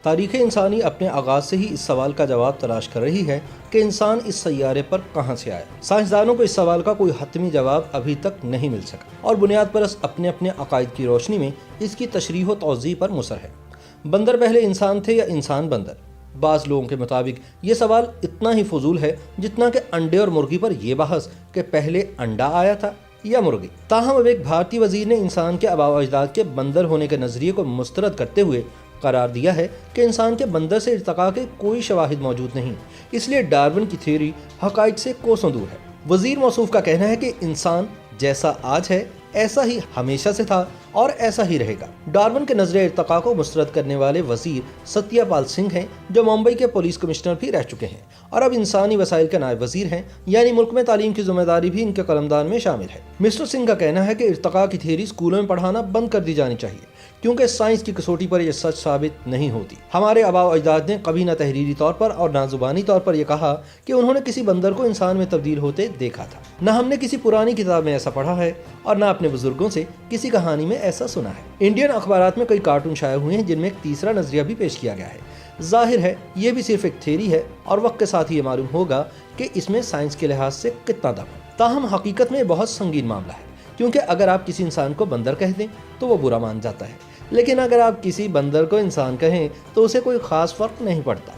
تاریخ انسانی اپنے آغاز سے ہی اس سوال کا جواب تلاش کر رہی ہے کہ انسان اس سیارے پر کہاں سے آیا۔ سائنسدانوں کو اس سوال کا کوئی حتمی جواب ابھی تک نہیں مل سکا اور بنیاد پرست اپنے اپنے عقائد کی روشنی میں اس کی تشریح و توضیح پر مصر ہے۔ بندر پہلے انسان تھے یا انسان بندر؟ بعض لوگوں کے مطابق یہ سوال اتنا ہی فضول ہے جتنا کہ انڈے اور مرغی پر یہ بحث کہ پہلے انڈا آیا تھا یا مرغی۔ تاہم اب ایک بھارتی وزیر نے انسان کے آباء و اجداد کے بندر ہونے کے نظریے کو مسترد کرتے ہوئے قرار دیا ہے کہ انسان کے بندر سے ارتقاء کے کوئی شواہد موجود نہیں، اس لیے ڈارون کی تھیوری حقائق سے کوسوں دور ہے۔ وزیر موصوف کا کہنا ہے کہ انسان جیسا آج ہے ایسا ہی ہمیشہ سے تھا اور ایسا ہی رہے گا۔ ڈارون کے نظریہ ارتقاء کو مسترد کرنے والے وزیر ستیہ پال سنگھ ہیں، جو ممبئی کے پولیس کمشنر بھی رہ چکے ہیں اور اب انسانی وسائل کے نائب وزیر ہیں، یعنی ملک میں تعلیم کی ذمہ داری بھی ان کے قلمدان میں شامل ہے۔ مسٹر سنگھ کا کہنا ہے کہ ارتقاء کی تھیوری اسکولوں میں پڑھانا بند کر دی جانی چاہیے، کیونکہ سائنس کی کسوٹی پر یہ سچ ثابت نہیں ہوتی۔ ہمارے آباء و اجداد نے کبھی نہ تحریری طور پر اور نہ زبانی طور پر یہ کہا کہ انہوں نے کسی بندر کو انسان میں تبدیل ہوتے دیکھا تھا، نہ ہم نے کسی پرانی کتاب میں ایسا پڑھا ہے اور نہ اپنے بزرگوں سے کسی کہانی میں ایسا سنا ہے۔ انڈین اخبارات میں کئی کارٹون شائع ہوئے ہیں جن میں ایک تیسرا نظریہ بھی پیش کیا گیا ہے۔ ظاہر ہے یہ بھی صرف ایک تھیوری ہے اور وقت کے ساتھ یہ معلوم ہوگا کہ اس میں سائنس کے لحاظ سے کتنا دم ہے۔ تاہم حقیقت میں یہ بہت سنگین معاملہ ہے، کیونکہ اگر آپ کسی انسان کو بندر کہہ دیں تو وہ برا مان جاتا ہے، لیکن اگر آپ کسی بندر کو انسان کہیں تو اسے کوئی خاص فرق نہیں پڑتا۔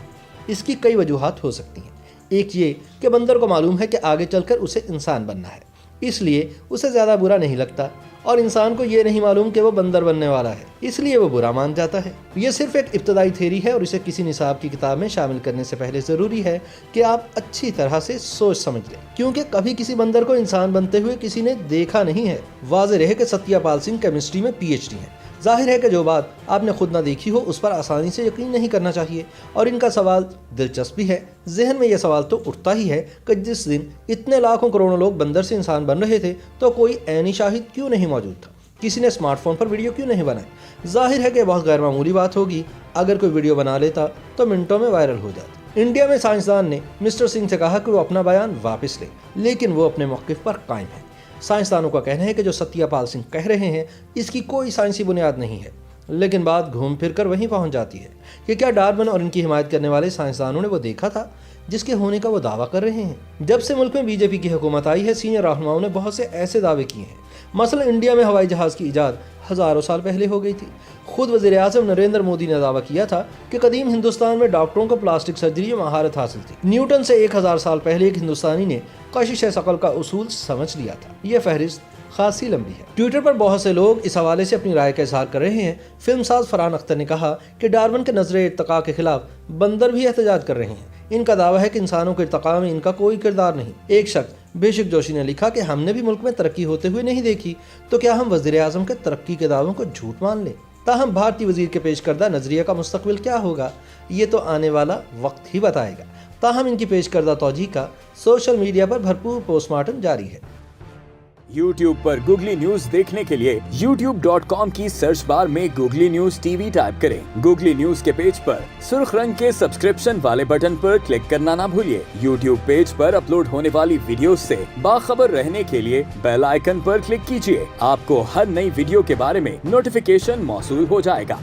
اس کی کئی وجوہات ہو سکتی ہیں۔ ایک یہ کہ بندر کو معلوم ہے کہ آگے چل کر اسے انسان بننا ہے، اس لیے اسے زیادہ برا نہیں لگتا، اور انسان کو یہ نہیں معلوم کہ وہ بندر بننے والا ہے، اس لیے وہ برا مان جاتا ہے۔ یہ صرف ایک ابتدائی تھیوری ہے اور اسے کسی نصاب کی کتاب میں شامل کرنے سے پہلے ضروری ہے کہ آپ اچھی طرح سے سوچ سمجھ لیں، کیونکہ کبھی کسی بندر کو انسان بنتے ہوئے کسی نے دیکھا نہیں ہے۔ واضح رہے کہ ستیہ پال سنگھ کیمسٹری میں پی ایچ ڈی ہیں۔ ظاہر ہے کہ جو بات آپ نے خود نہ دیکھی ہو اس پر آسانی سے یقین نہیں کرنا چاہیے، اور ان کا سوال دلچسپ بھی ہے۔ ذہن میں یہ سوال تو اٹھتا ہی ہے کہ جس دن اتنے لاکھوں کروڑوں لوگ بندر سے انسان بن رہے تھے تو کوئی عینی شاہد کیوں نہیں موجود تھا؟ کسی نے اسمارٹ فون پر ویڈیو کیوں نہیں بنائے؟ ظاہر ہے کہ بہت غیر معمولی بات ہوگی، اگر کوئی ویڈیو بنا لیتا تو منٹوں میں وائرل ہو جاتی۔ انڈیا میں سائنسدان نے مسٹر سنگھ سے کہا کہ وہ اپنا بیان واپس لے، لیکن وہ اپنے موقف پر قائم ہے۔ سائنسدانوں کا کہنا ہے کہ جو ستیہ پال سنگھ کہہ رہے ہیں اس کی کوئی سائنسی بنیاد نہیں ہے، لیکن بات گھوم پھر کر وہیں پہنچ جاتی ہے کہ کیا ڈارون اور ان کی حمایت کرنے والے سائنسدانوں نے وہ دیکھا تھا جس کے ہونے کا وہ دعویٰ کر رہے ہیں؟ جب سے ملک میں بی جے پی کی حکومت آئی ہے، سینئر رہنماؤں نے بہت سے ایسے دعوے کیے ہیں۔ مثلا انڈیا میں ہوائی جہاز کی ایجاد ہزاروں سال پہلے ہو گئی تھی۔ خود وزیر اعظم نریندر مودی نے دعویٰ کیا تھا کہ قدیم ہندوستان میں ڈاکٹروں کو پلاسٹک سرجری میں مہارت حاصل تھی۔ نیوٹن سے 1000 سال پہلے ایک ہندوستانی نے کشش ثقل کا اصول سمجھ لیا تھا۔ یہ فہرست خاصی لمبی ہے۔ ٹویٹر پر بہت سے لوگ اس حوالے سے اپنی رائے کا اظہار کر رہے ہیں۔ فلم ساز فرحان اختر نے کہا کہ ڈارون کے نظریہ ارتقاء کے خلاف بندر بھی احتجاج کر رہے ہیں۔ ان کا دعویٰ ہے کہ انسانوں کے ارتقاء میں ان کا کوئی کردار نہیں۔ ایک شخص بیشک جوشی نے لکھا کہ ہم نے بھی ملک میں ترقی ہوتے ہوئے نہیں دیکھی، تو کیا ہم وزیر اعظم کے ترقی کے دعووں کو جھوٹ مان لیں؟ تاہم بھارتی وزیر کے پیش کردہ نظریہ کا مستقبل کیا ہوگا، یہ تو آنے والا وقت ہی بتائے گا۔ تاہم ان کی پیش کردہ توجیہ کا سوشل میڈیا پر بھرپور پوسٹ مارٹم جاری ہے۔ YouTube پر گوگلی نیوز دیکھنے کے لیے youtube.com کی سرچ بار میں googly news T V type کریں۔ گوگلی نیوز کے پیج پر سرخ رنگ کے سبسکرپشن والے بٹن پر کلک کرنا نہ بھولیے۔ YouTube پیج پر اپلوڈ ہونے والی ویڈیوز سے باخبر رہنے کے لیے بیل آئیکن پر کلک کیجیے۔ آپ کو ہر نئی ویڈیو کے بارے میں نوٹیفیکیشن موصول ہو جائے گا۔